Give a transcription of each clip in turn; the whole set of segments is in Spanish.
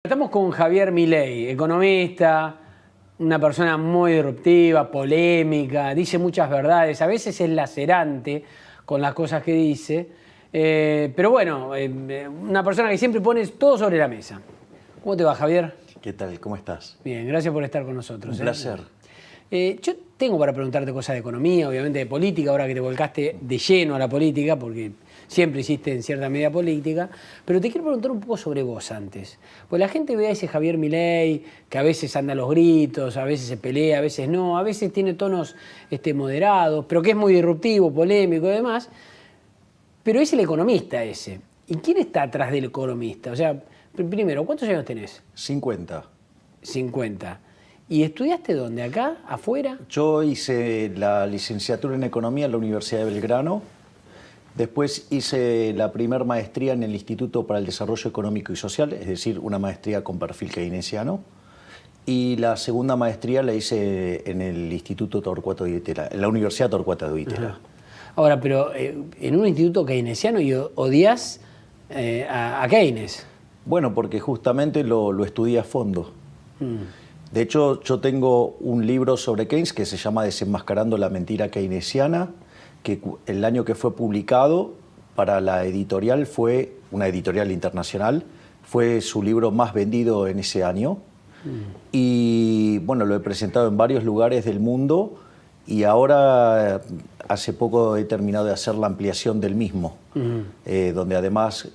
Estamos con Javier Milei, economista, una persona muy disruptiva, polémica, dice muchas verdades, a veces es lacerante con las cosas que dice, pero bueno, una persona que siempre pone todo sobre la mesa. ¿Cómo te va, Javier? ¿Qué tal? ¿Cómo estás? Bien, gracias por estar con nosotros. Un placer. Yo tengo para preguntarte cosas de economía, obviamente de política, ahora que te volcaste de lleno a la política, porque siempre hiciste en cierta medida política, pero te quiero preguntar un poco sobre vos antes. Pues la gente ve a ese Javier Milei, que a veces anda a los gritos, a veces se pelea, a veces no, a veces tiene tonos moderados, pero que es muy disruptivo, polémico y demás, pero es el economista ese. ¿Y quién está atrás del economista? O sea, primero, ¿cuántos años tenés? 50. 50. ¿Y estudiaste dónde? ¿Acá? ¿Afuera? Yo hice la licenciatura en Economía en la Universidad de Belgrano. Después hice la primera maestría en el Instituto para el Desarrollo Económico y Social, es decir, una maestría con perfil keynesiano. Y la segunda maestría la hice en el Instituto Torcuato Di Itela, en la Universidad Torcuato Di Itela. Ahora, pero en un instituto keynesiano y odias a Keynes. Bueno, porque justamente lo estudié a fondo. De hecho, yo tengo un libro sobre Keynes que se llama Desenmascarando la mentira keynesiana, que el año que fue publicado para la editorial fue una editorial internacional, fue su libro más vendido en ese año. Y bueno, lo he presentado en varios lugares del mundo y ahora hace poco he terminado de hacer la ampliación del mismo, donde además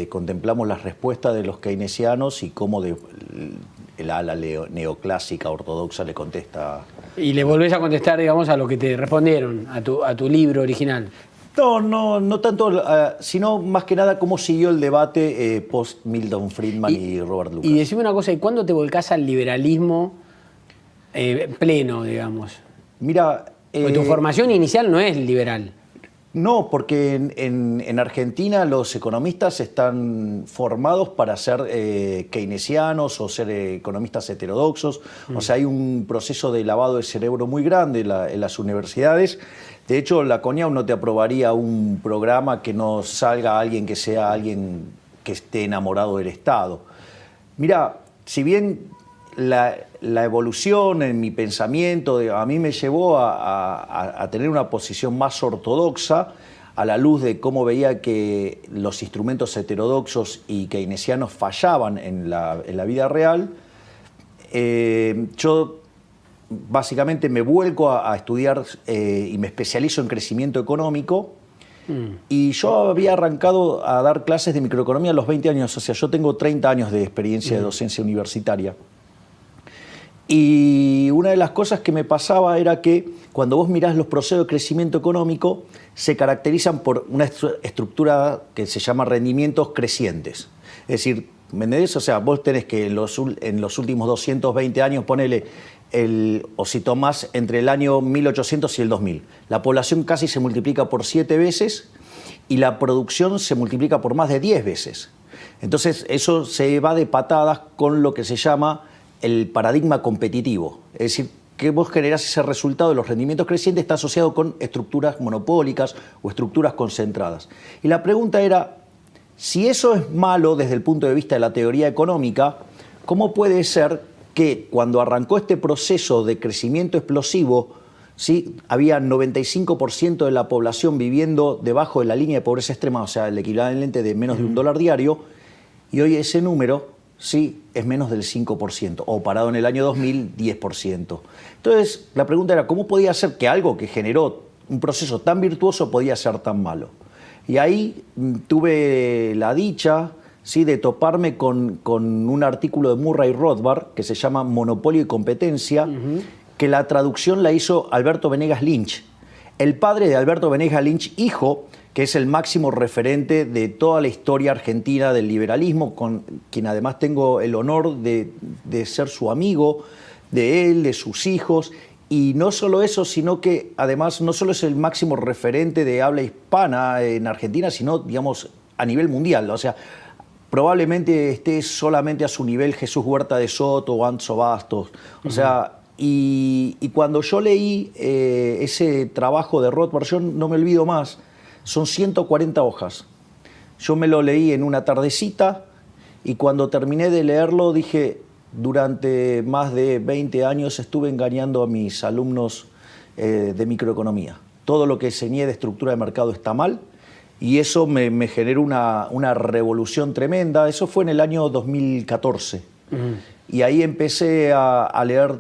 contemplamos las respuestas de los keynesianos y cómo el ala neoclásica ortodoxa le contesta. Y le volvés a contestar, digamos, a lo que te respondieron, a tu libro original. No tanto, sino más que nada cómo siguió el debate post Milton Friedman y Robert Lucas. Y decime una cosa, ¿y cuándo te volcás al liberalismo pleno, digamos? Mira... Porque tu formación inicial no es liberal. No, porque en Argentina los economistas están formados para ser keynesianos o ser economistas heterodoxos. O sea, hay un proceso de lavado de cerebro muy grande en las universidades. De hecho, la CONIAU no te aprobaría un programa que no salga alguien que sea alguien que esté enamorado del Estado. Mira, si bien la evolución en mi pensamiento a mí me llevó a tener una posición más ortodoxa a la luz de cómo veía que los instrumentos heterodoxos y keynesianos fallaban en la vida real. Yo básicamente me vuelco a estudiar y me especializo en crecimiento económico. Y yo había arrancado a dar clases de microeconomía a los 20 años, o sea, yo tengo 30 años de experiencia de docencia universitaria. Y una de las cosas que me pasaba era que cuando vos mirás los procesos de crecimiento económico, se caracterizan por una estructura que se llama rendimientos crecientes. Es decir, ¿me entendés? O sea, vos tenés que en los últimos 220 años, ponele, o si tomás entre el año 1800 y el 2000, la población casi se multiplica por 7 veces y la producción se multiplica por más de 10 veces. Entonces, eso se va de patadas con lo que se llama el paradigma competitivo, es decir, que vos generás ese resultado de los rendimientos crecientes está asociado con estructuras monopólicas o estructuras concentradas. Y la pregunta era, si eso es malo desde el punto de vista de la teoría económica, ¿cómo puede ser que cuando arrancó este proceso de crecimiento explosivo, ¿sí? Había 95% de la población viviendo debajo de la línea de pobreza extrema, o sea, el equivalente de menos de $1 diario, y hoy ese número sí es menos del 5%, o parado en el año 2000, 10%. Entonces, la pregunta era, ¿cómo podía ser que algo que generó un proceso tan virtuoso podía ser tan malo? Y ahí tuve la dicha, ¿sí?, de toparme con un artículo de Murray Rothbard que se llama Monopolio y Competencia, que la traducción la hizo Alberto Venegas Lynch. El padre de Alberto Venegas Lynch, hijo, que es el máximo referente de toda la historia argentina del liberalismo, con quien además tengo el honor de ser su amigo, de él, de sus hijos. Y no solo eso, sino que además no solo es el máximo referente de habla hispana en Argentina, sino, digamos, a nivel mundial. O sea, probablemente esté solamente a su nivel Jesús Huerta de Soto o Anzo Bastos. O sea, y cuando yo leí ese trabajo de Rothbard, yo no me olvido más, son 140 hojas. Yo me lo leí en una tardecita Y cuando terminé de leerlo dije, durante más de 20 años estuve engañando a mis alumnos de microeconomía. Todo lo que enseñé de estructura de mercado está mal y eso me generó una revolución tremenda. Eso fue en el año 2014. Y ahí empecé a leer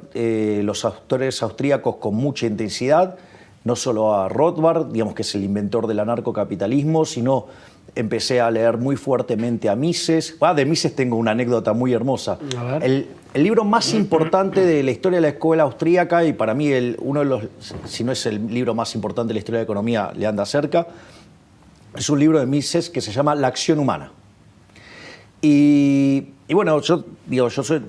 los autores austríacos con mucha intensidad, no solo a Rothbard, digamos que es el inventor del anarcocapitalismo, sino empecé a leer muy fuertemente a Mises. De Mises tengo una anécdota muy hermosa. El libro más importante de la historia de la escuela austríaca, y para mí uno de los, si no es el libro más importante de la historia de la economía, le anda cerca, es un libro de Mises que se llama La acción humana. Y bueno,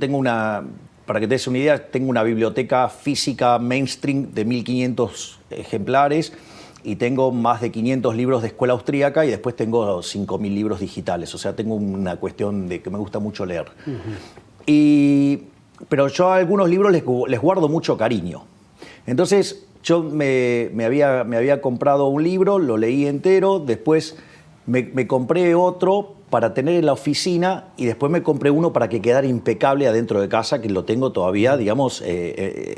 tengo una, para que te des una idea, tengo una biblioteca física mainstream de 1500 ejemplares y tengo más de 500 libros de escuela austríaca y después tengo 5000 libros digitales. O sea, tengo una cuestión de que me gusta mucho leer. Pero yo a algunos libros les guardo mucho cariño. Entonces, yo me había comprado un libro, lo leí entero, después me compré otro para tener en la oficina y después me compré uno para que quedara impecable adentro de casa, que lo tengo todavía, digamos...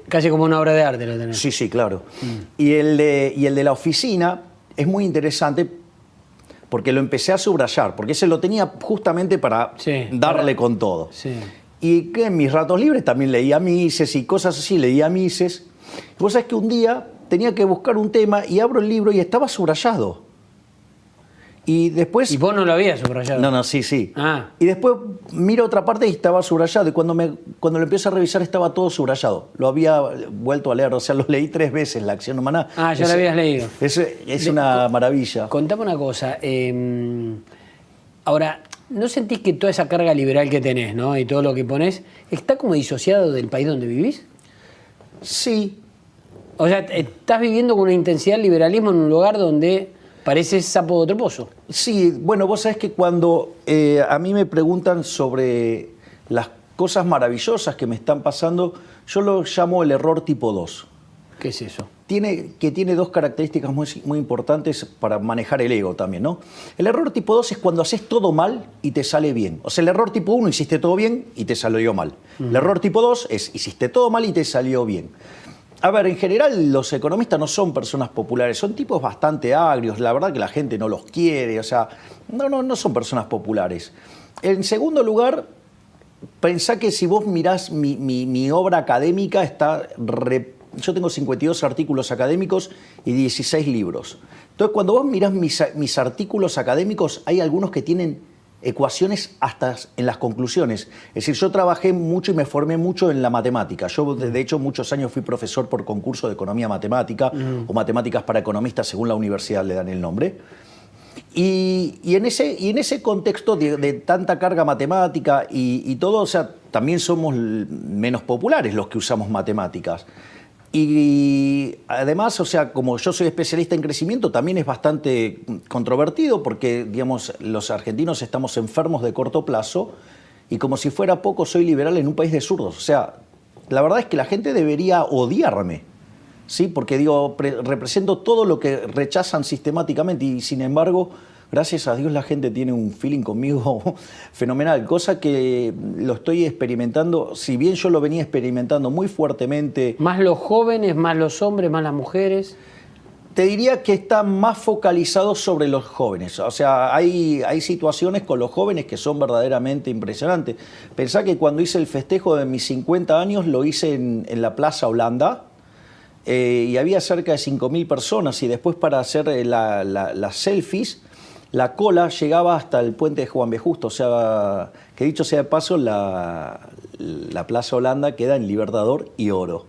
Casi como una obra de arte lo tenés. Sí, sí, claro. Y el de la oficina es muy interesante porque lo empecé a subrayar, porque ese lo tenía justamente para darle con todo. Sí. Y que en mis ratos libres también leía Mises y cosas así, leía Mises. Y vos sabés que un día tenía que buscar un tema y abro el libro y estaba subrayado. Y después... ¿Y vos no lo habías subrayado? No, sí. Ah. Y después miro otra parte y estaba subrayado. Y cuando lo empiezo a revisar estaba todo subrayado. Lo había vuelto a leer, o sea, lo leí 3 veces, La acción humana. Ah, ya lo habías leído. Es una maravilla. Contame una cosa. Ahora, ¿no sentís que toda esa carga liberal que tenés, ¿no? Y todo lo que ponés, está como disociado del país donde vivís? Sí. O sea, estás viviendo con una intensidad del liberalismo en un lugar donde parece sapo de otro pozo. Sí, bueno, vos sabés que cuando a mí me preguntan sobre las cosas maravillosas que me están pasando, yo lo llamo el error tipo 2. ¿Qué es eso? Tiene 2 características muy importantes para manejar el ego también, ¿no? El error tipo 2 es cuando haces todo mal y te sale bien. O sea, el error tipo 1, hiciste todo bien y te salió mal. El error tipo 2 es, hiciste todo mal y te salió bien. A ver, en general los economistas no son personas populares, son tipos bastante agrios, la verdad que la gente no los quiere, o sea, no son personas populares. En segundo lugar, pensá que si vos mirás mi obra académica, yo tengo 52 artículos académicos y 16 libros. Entonces, cuando vos mirás mis artículos académicos, hay algunos que tienen ecuaciones hasta en las conclusiones. Es decir, yo trabajé mucho y me formé mucho en la matemática. Yo, de hecho, muchos años fui profesor por concurso de economía matemática o matemáticas para economistas, según la universidad le dan el nombre. Y en ese contexto de tanta carga matemática y todo, o sea, también somos menos populares los que usamos matemáticas. Y además, o sea, como yo soy especialista en crecimiento, también es bastante controvertido porque, digamos, los argentinos estamos enfermos de corto plazo y como si fuera poco, soy liberal en un país de zurdos. O sea, la verdad es que la gente debería odiarme, ¿sí? Porque, digo, represento todo lo que rechazan sistemáticamente y, sin embargo, gracias a Dios la gente tiene un feeling conmigo fenomenal, cosa que lo estoy experimentando, si bien yo lo venía experimentando muy fuertemente. ¿Más los jóvenes, más los hombres, más las mujeres? Te diría que está más focalizado sobre los jóvenes. O sea, hay situaciones con los jóvenes que son verdaderamente impresionantes. Pensá que cuando hice el festejo de mis 50 años lo hice en la Plaza Holanda y había cerca de 5.000 personas y después para hacer las selfies la cola llegaba hasta el puente de Juan B. Justo, o sea, que dicho sea de paso, la Plaza Holanda queda en Libertador y Oro.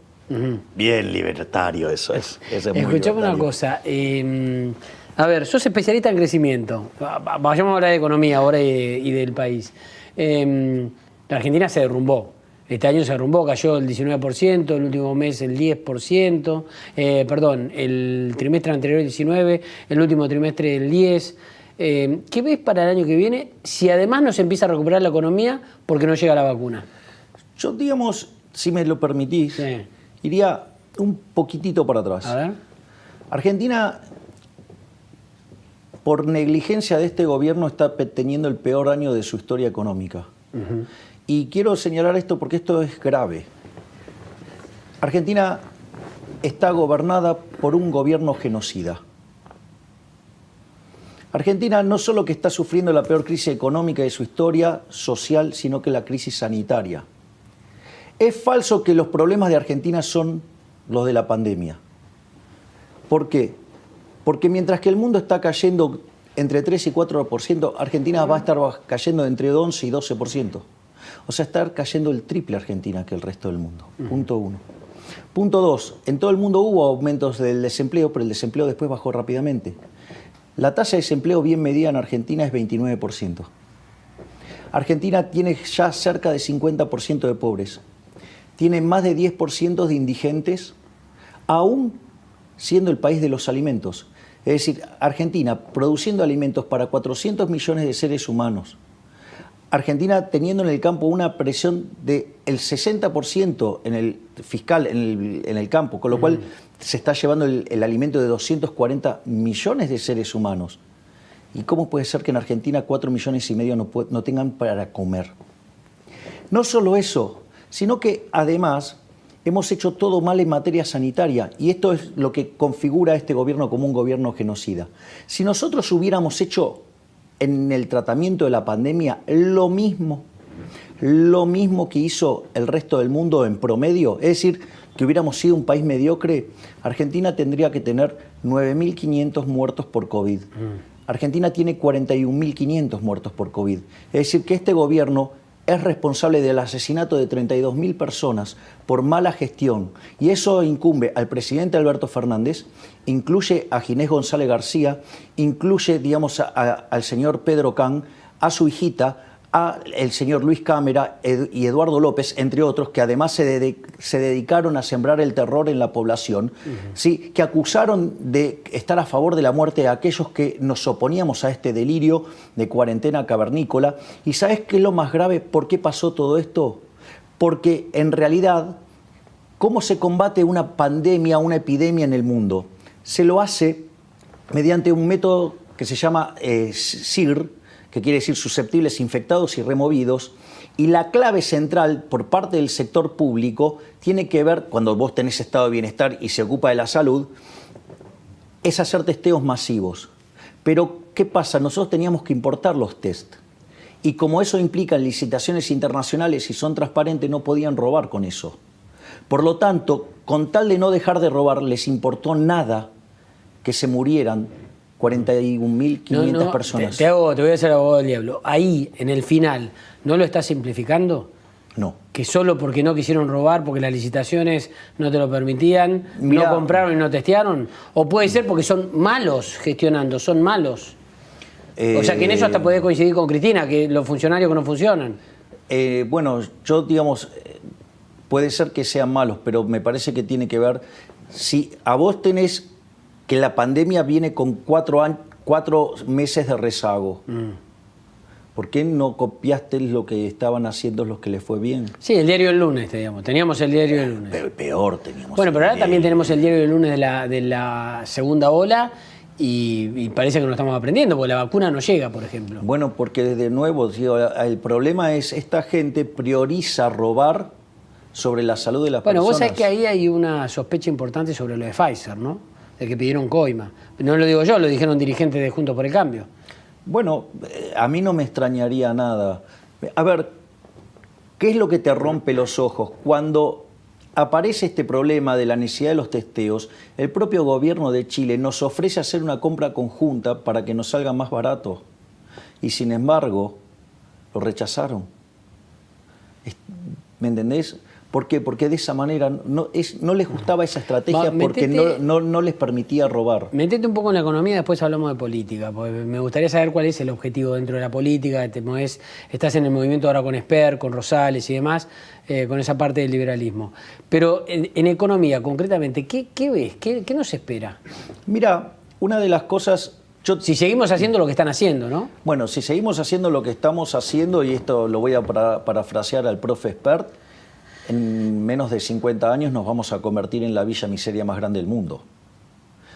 Bien libertario eso es. Escuchame una cosa, a ver, sos especialista en crecimiento, vayamos a hablar de economía ahora y del país. La Argentina se derrumbó. Este año se derrumbó, cayó el 19%, el último mes el 10%, el trimestre anterior el 19%, el último trimestre el 10%. ¿Qué ves para el año que viene si además no se empieza a recuperar la economía porque no llega la vacuna? Yo, digamos, si me lo permitís, iría un poquitito para atrás. A ver. Argentina, por negligencia de este gobierno, está teniendo el peor año de su historia económica. Y quiero señalar esto porque esto es grave. Argentina está gobernada por un gobierno genocida. Argentina no solo que está sufriendo la peor crisis económica de su historia social, sino que la crisis sanitaria. Es falso que los problemas de Argentina son los de la pandemia. ¿Por qué? Porque mientras que el mundo está cayendo entre 3 y 4%, Argentina va a estar cayendo entre 11 y 12%. O sea, está cayendo el triple Argentina que el resto del mundo. Punto 1. Punto 2. En todo el mundo hubo aumentos del desempleo, pero el desempleo después bajó rápidamente. La tasa de desempleo bien medida en Argentina es 29%. Argentina tiene ya cerca de 50% de pobres. Tiene más de 10% de indigentes, aún siendo el país de los alimentos. Es decir, Argentina produciendo alimentos para 400 millones de seres humanos. Argentina teniendo en el campo una presión del 60% en el fiscal, en el campo, con lo cual se está llevando el alimento de 240 millones de seres humanos. ¿Y cómo puede ser que en Argentina 4,5 millones no tengan para comer? No solo eso, sino que además hemos hecho todo mal en materia sanitaria, y esto es lo que configura a este gobierno como un gobierno genocida. Si nosotros hubiéramos hecho en el tratamiento de la pandemia lo mismo que hizo el resto del mundo en promedio, es decir, que hubiéramos sido un país mediocre, Argentina tendría que tener 9.500 muertos por COVID. Argentina tiene 41.500 muertos por COVID. Es decir, que este gobierno es responsable del asesinato de 32.000 personas por mala gestión, y eso incumbe al presidente Alberto Fernández, incluye a Ginés González García, incluye, digamos, al señor Pedro Can, a su hijita, al señor Luis Cámara y Eduardo López, entre otros, que además se dedicaron a sembrar el terror en la población, ¿sí? Que acusaron de estar a favor de la muerte de aquellos que nos oponíamos a este delirio de cuarentena cavernícola. ¿Y sabes qué es lo más grave? ¿Por qué pasó todo esto? Porque en realidad, ¿cómo se combate una pandemia, una epidemia en el mundo? Se lo hace mediante un método que se llama SIR, que quiere decir susceptibles, infectados y removidos, y la clave central por parte del sector público tiene que ver, cuando vos tenés estado de bienestar y se ocupa de la salud, es hacer testeos masivos. Pero, ¿qué pasa? Nosotros teníamos que importar los test, y como eso implica licitaciones internacionales y son transparentes, no podían robar con eso. Por lo tanto, con tal de no dejar de robar, les importó nada que se murieran 41.500 personas. Te voy a hacer abogado del diablo. Ahí, en el final, ¿no lo estás simplificando? No. Que solo porque no quisieron robar, porque las licitaciones no te lo permitían, no compraron y no testearon. O puede ser porque son malos gestionando, son malos. O sea que en eso hasta podés coincidir con Cristina, que los funcionarios que no funcionan. Bueno, yo digamos, puede ser que sean malos, pero me parece que tiene que ver, si a vos tenés que la pandemia viene con 4 meses de rezago. ¿Por qué no copiaste lo que estaban haciendo los que les fue bien? Sí, el diario del lunes, digamos. Teníamos el diario del lunes. Pero peor teníamos. Bueno, pero ahora también tenemos el diario del lunes de la segunda ola y parece que no estamos aprendiendo, porque la vacuna no llega, por ejemplo. Bueno, porque de nuevo, digo, el problema es esta gente prioriza robar sobre la salud de las personas. Bueno, vos sabés que ahí hay una sospecha importante sobre lo de Pfizer, ¿no? De que pidieron coima. No lo digo yo, lo dijeron dirigentes de Juntos por el Cambio. Bueno, a mí no me extrañaría nada. A ver, ¿qué es lo que te rompe los ojos? Cuando aparece este problema de la necesidad de los testeos, el propio gobierno de Chile nos ofrece hacer una compra conjunta para que nos salga más barato. Y sin embargo, lo rechazaron. ¿Me entendés? ¿Por qué? Porque de esa manera no les gustaba esa estrategia, porque no les permitía robar. Metete un poco en la economía, después hablamos de política, porque me gustaría saber cuál es el objetivo dentro de la política. Estás en el movimiento ahora con Esper, con Rosales y demás, con esa parte del liberalismo. Pero en economía, concretamente, ¿qué ves? ¿Qué nos espera? Mira, una de las cosas... Si seguimos haciendo lo que están haciendo, ¿no? Bueno, si seguimos haciendo lo que estamos haciendo, y esto lo voy a parafrasear al profe Espert, en menos de 50 años nos vamos a convertir en la villa miseria más grande del mundo.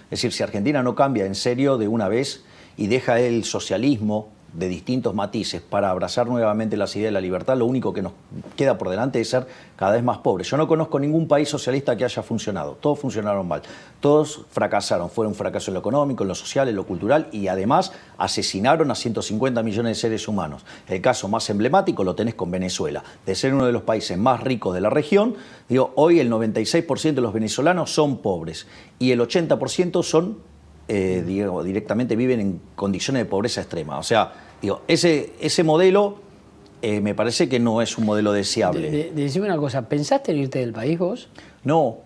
Es decir, si Argentina no cambia en serio de una vez y deja el socialismo, de distintos matices para abrazar nuevamente las ideas de la libertad, lo único que nos queda por delante es ser cada vez más pobres. Yo no conozco ningún país socialista que haya funcionado. Todos funcionaron mal. Todos fracasaron. Fue un fracaso en lo económico, en lo social, en lo cultural y además asesinaron a 150 millones de seres humanos. El caso más emblemático lo tenés con Venezuela. De ser uno de los países más ricos de la región, digo, hoy el 96% de los venezolanos son pobres y el 80% son directamente viven en condiciones de pobreza extrema. O sea, digo, ese modelo me parece que no es un modelo deseable. Decime una cosa, ¿pensaste en irte del país vos? No.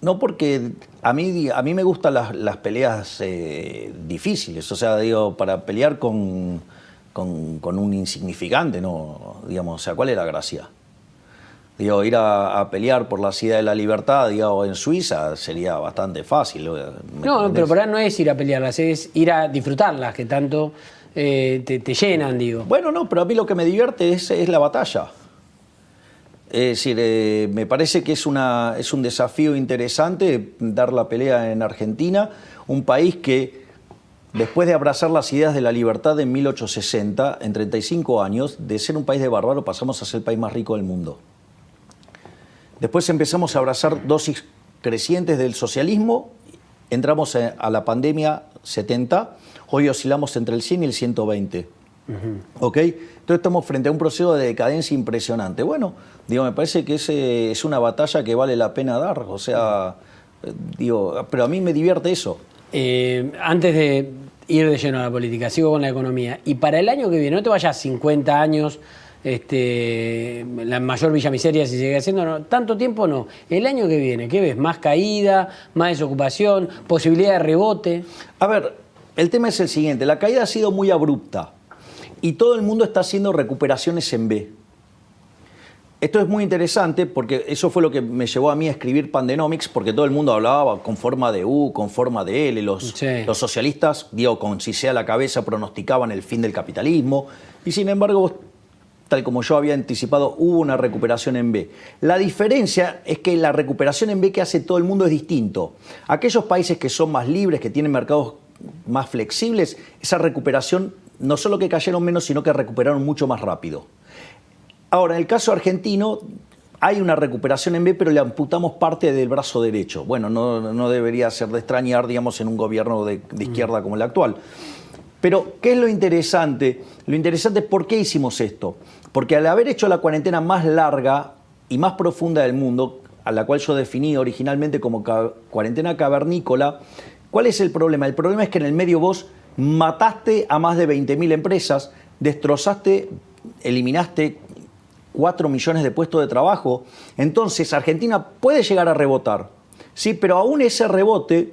No, porque a mí me gustan las peleas difíciles. O sea, digo, para pelear con un insignificante, ¿no? Digamos, o sea, ¿cuál es la gracia? Digo, ir a pelear por la ciudad de la libertad, digo, en Suiza sería bastante fácil. No, pero por ahí no es ir a pelearlas, es ir a disfrutarlas, que tanto te llenan, digo. Bueno, no, pero a mí lo que me divierte es la batalla. Es decir, me parece que es un desafío interesante dar la pelea en Argentina, un país que después de abrazar las ideas de la libertad en 1860, en 35 años, de ser un país de bárbaros pasamos a ser el país más rico del mundo. Después empezamos a abrazar dosis crecientes del socialismo, entramos a la pandemia 70, hoy oscilamos entre el 100 y el 120. ¿Ok? Entonces estamos frente a un proceso de decadencia impresionante. Bueno, digo, me parece que es una batalla que vale la pena dar. O sea, digo, pero a mí me divierte eso. Antes de ir de lleno a la política, sigo con la economía. Y para el año que viene, no te vayas 50 años... la mayor villa miseria si sigue haciendo, no, tanto tiempo no. El año que viene, ¿qué ves? ¿Más caída, más desocupación, posibilidad de rebote? A ver, el tema es el siguiente, la caída ha sido muy abrupta y todo el mundo está haciendo recuperaciones en B. Esto es muy interesante porque eso fue lo que me llevó a mí a escribir Pandenomics, porque todo el mundo hablaba con forma de U, con forma de L, los socialistas, digo, con CICE a la cabeza, pronosticaban el fin del capitalismo y sin embargo tal como yo había anticipado, hubo una recuperación en B. La diferencia es que la recuperación en B que hace todo el mundo es distinto. Aquellos países que son más libres, que tienen mercados más flexibles, esa recuperación no solo que cayeron menos, sino que recuperaron mucho más rápido. Ahora, en el caso argentino, hay una recuperación en B, pero le amputamos parte del brazo derecho. Bueno, no debería ser de extrañar, digamos, en un gobierno de izquierda como el actual. Pero, ¿qué es lo interesante? Lo interesante es por qué hicimos esto. Porque al haber hecho la cuarentena más larga y más profunda del mundo, a la cual yo definí originalmente como cuarentena cavernícola, ¿cuál es el problema? El problema es que en el medio vos mataste a más de 20.000 empresas, destrozaste, eliminaste 4 millones de puestos de trabajo. Entonces, Argentina puede llegar a rebotar, ¿sí? Pero aún ese rebote,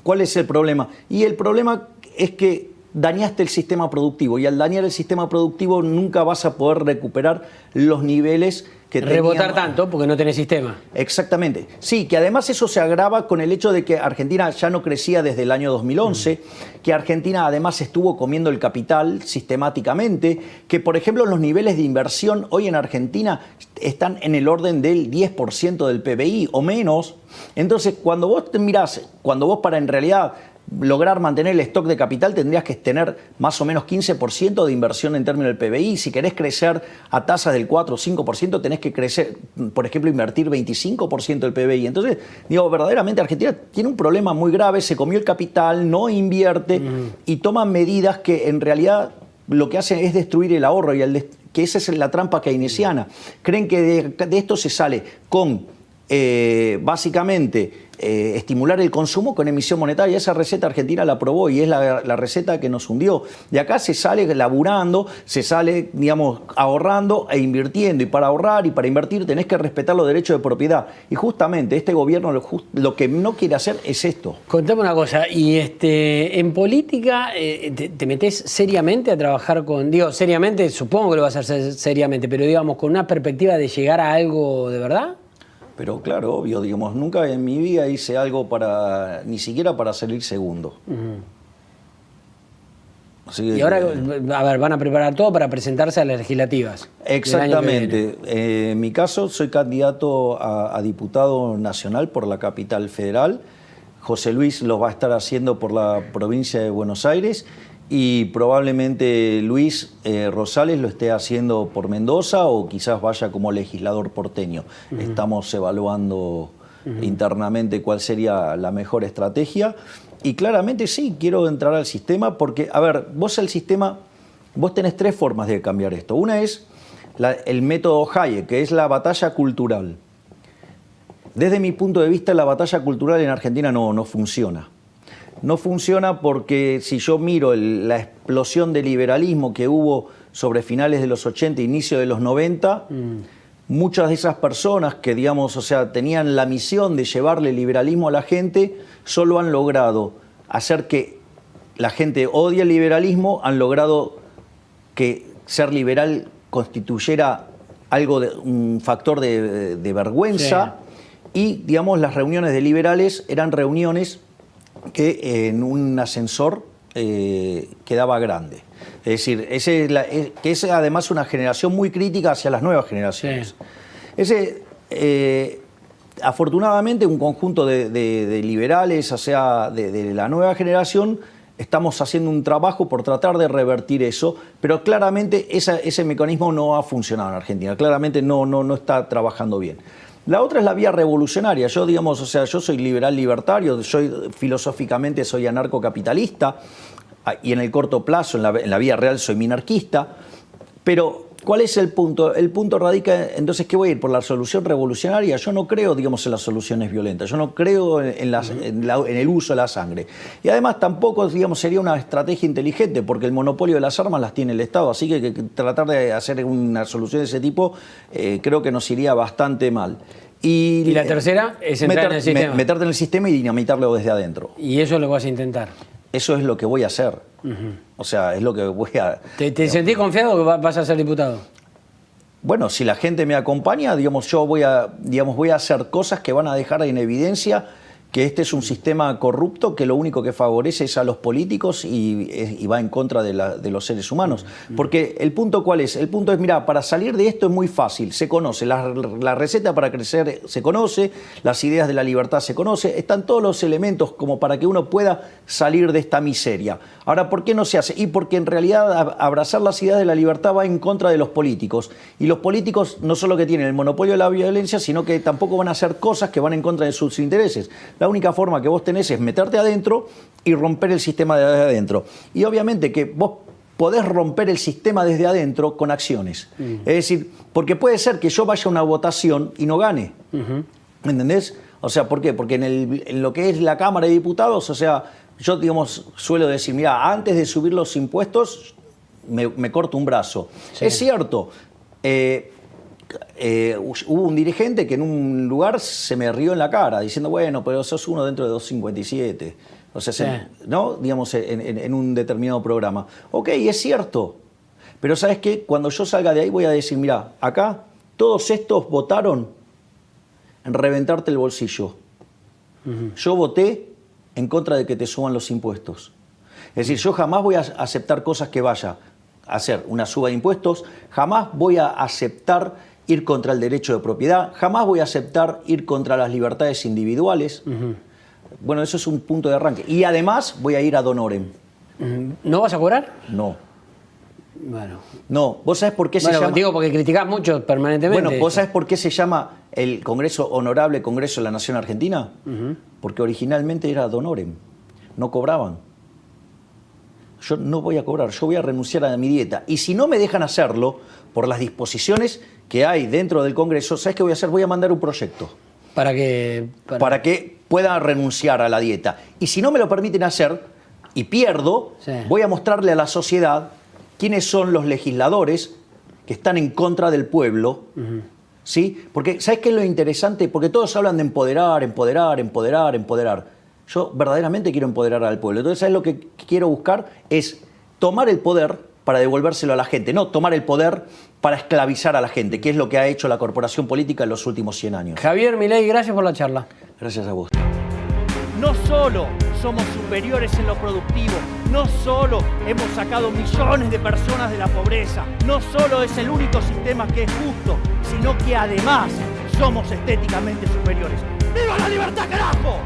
¿cuál es el problema? Y el problema es que dañaste el sistema productivo y al dañar el sistema productivo nunca vas a poder recuperar los niveles que rebotar tanto porque no tenés sistema. Exactamente. Sí, que además eso se agrava con el hecho de que Argentina ya no crecía desde el año 2011, que Argentina además estuvo comiendo el capital sistemáticamente, que por ejemplo los niveles de inversión hoy en Argentina están en el orden del 10% del PBI o menos. Entonces cuando vos te mirás, cuando vos para en realidad lograr mantener el stock de capital tendrías que tener más o menos 15% de inversión en términos del PBI. Si querés crecer a tasas del 4 o 5%, tenés que crecer, por ejemplo, invertir 25% del PBI. Entonces, digo, verdaderamente Argentina tiene un problema muy grave, se comió el capital, no invierte y toma medidas que en realidad lo que hacen es destruir el ahorro, que esa es la trampa keynesiana. Creen que de esto se sale con, básicamente, estimular el consumo con emisión monetaria. Esa receta Argentina la aprobó y es la receta que nos hundió. De acá se sale laburando, se sale, digamos, ahorrando e invirtiendo. Y para ahorrar y para invertir tenés que respetar los derechos de propiedad. Y justamente este gobierno lo que no quiere hacer es esto. Contame una cosa, y en política te metés seriamente a trabajar con, digo, seriamente, supongo que lo vas a hacer seriamente, pero digamos, con una perspectiva de llegar a algo de verdad. Pero claro, obvio, digamos, nunca en mi vida hice algo ni siquiera para salir segundo. Así que, y ahora, a ver, van a preparar todo para presentarse a las legislativas. Exactamente. En mi caso, soy candidato a diputado nacional por la capital federal. José Luis lo va a estar haciendo por la provincia de Buenos Aires. y probablemente Luis Rosales lo esté haciendo por Mendoza o quizás vaya como legislador porteño. Estamos evaluando internamente cuál sería la mejor estrategia y claramente sí, quiero entrar al sistema porque, a ver, vos tenés tres formas de cambiar esto. Una es el método Hayek, que es la batalla cultural. Desde mi punto de vista, la batalla cultural en Argentina no funciona. No funciona porque si yo miro la explosión de liberalismo que hubo sobre finales de los 80 e inicio de los 90, muchas de esas personas que, digamos, o sea, tenían la misión de llevarle liberalismo a la gente, solo han logrado hacer que la gente odie el liberalismo, han logrado que ser liberal constituyera un factor de vergüenza, y, digamos, las reuniones de liberales eran reuniones que en un ascensor quedaba grande. Es decir, que es además una generación muy crítica hacia las nuevas generaciones. Afortunadamente, un conjunto de liberales, o sea, de la nueva generación, estamos haciendo un trabajo por tratar de revertir eso, pero claramente ese mecanismo no ha funcionado en Argentina, claramente no está trabajando bien. La otra es la vía revolucionaria. Yo, digamos, o sea, yo soy liberal libertario, filosóficamente soy anarcocapitalista y en el corto plazo, en la vía real, soy minarquista. Pero, ¿cuál es el punto? El punto radica, entonces, ¿qué voy a ir? ¿Por la solución revolucionaria? Yo no creo, digamos, en las soluciones violentas. Yo no creo en el uso de la sangre. Y además tampoco, digamos, sería una estrategia inteligente, porque el monopolio de las armas las tiene el Estado. Así que tratar de hacer una solución de ese tipo creo que nos iría bastante mal. Y la tercera es entrar en el sistema. Meterte en el sistema y dinamitarlo desde adentro. Y eso lo vas a intentar. Eso es lo que voy a hacer. O sea, es lo que voy a... ¿Te sentís confiado que vas a ser diputado? Bueno, si la gente me acompaña, digamos, yo voy a hacer cosas que van a dejar en evidencia que este es un sistema corrupto que lo único que favorece es a los políticos y va en contra de los seres humanos. Porque el punto, ¿cuál es? El punto es, mira, para salir de esto es muy fácil, se conoce, la receta para crecer se conoce, las ideas de la libertad se conoce, están todos los elementos como para que uno pueda salir de esta miseria. Ahora, ¿por qué no se hace? Y porque en realidad abrazar las ideas de la libertad va en contra de los políticos. Y los políticos no solo que tienen el monopolio de la violencia, sino que tampoco van a hacer cosas que van en contra de sus intereses. La única forma que vos tenés es meterte adentro y romper el sistema desde adentro. Y obviamente que vos podés romper el sistema desde adentro con acciones. Es decir, porque puede ser que yo vaya a una votación y no gane. ¿Me entendés? O sea, ¿por qué? Porque en lo que es la Cámara de Diputados, o sea, yo, digamos, suelo decir, mira, antes de subir los impuestos me corto un brazo. Sí. Es cierto. Hubo un dirigente que en un lugar se me rió en la cara diciendo, bueno, pero sos uno dentro de 257. O sea, sí, ¿no? Digamos, en un determinado programa. Ok, es cierto. Pero ¿sabes qué? Cuando yo salga de ahí voy a decir, mira, acá todos estos votaron en reventarte el bolsillo. Yo voté en contra de que te suban los impuestos. Es decir, yo jamás voy a aceptar cosas que vaya a hacer una suba de impuestos, jamás voy a aceptar ir contra el derecho de propiedad, jamás voy a aceptar ir contra las libertades individuales. Bueno, eso es un punto de arranque. Y además voy a ir ad honorem. ¿No vas a cobrar? No. Bueno. No, ¿vos sabés por qué se llama? Digo, porque criticás mucho permanentemente. Bueno, ¿vos sabés por qué se llama el Congreso Honorable Congreso de la Nación Argentina? Porque originalmente era ad honorem. No cobraban. Yo no voy a cobrar, yo voy a renunciar a mi dieta. Y si no me dejan hacerlo, por las disposiciones que hay dentro del Congreso, ¿sabes qué voy a hacer? Voy a mandar un proyecto. ¿Para qué? Para que pueda renunciar a la dieta. Y si no me lo permiten hacer y pierdo, voy a mostrarle a la sociedad quiénes son los legisladores que están en contra del pueblo. ¿Sí? Porque, ¿sabes qué es lo interesante? Porque todos hablan de empoderar, empoderar, empoderar, empoderar. Yo verdaderamente quiero empoderar al pueblo. Entonces, ¿sabes lo que quiero buscar? Es tomar el poder para devolvérselo a la gente, no tomar el poder para esclavizar a la gente, que es lo que ha hecho la corporación política en los últimos 100 años. Javier Milei, gracias por la charla. Gracias a vos. No solo somos superiores en lo productivo, no solo hemos sacado millones de personas de la pobreza, no solo es el único sistema que es justo, sino que además somos estéticamente superiores. ¡Viva la libertad, carajo!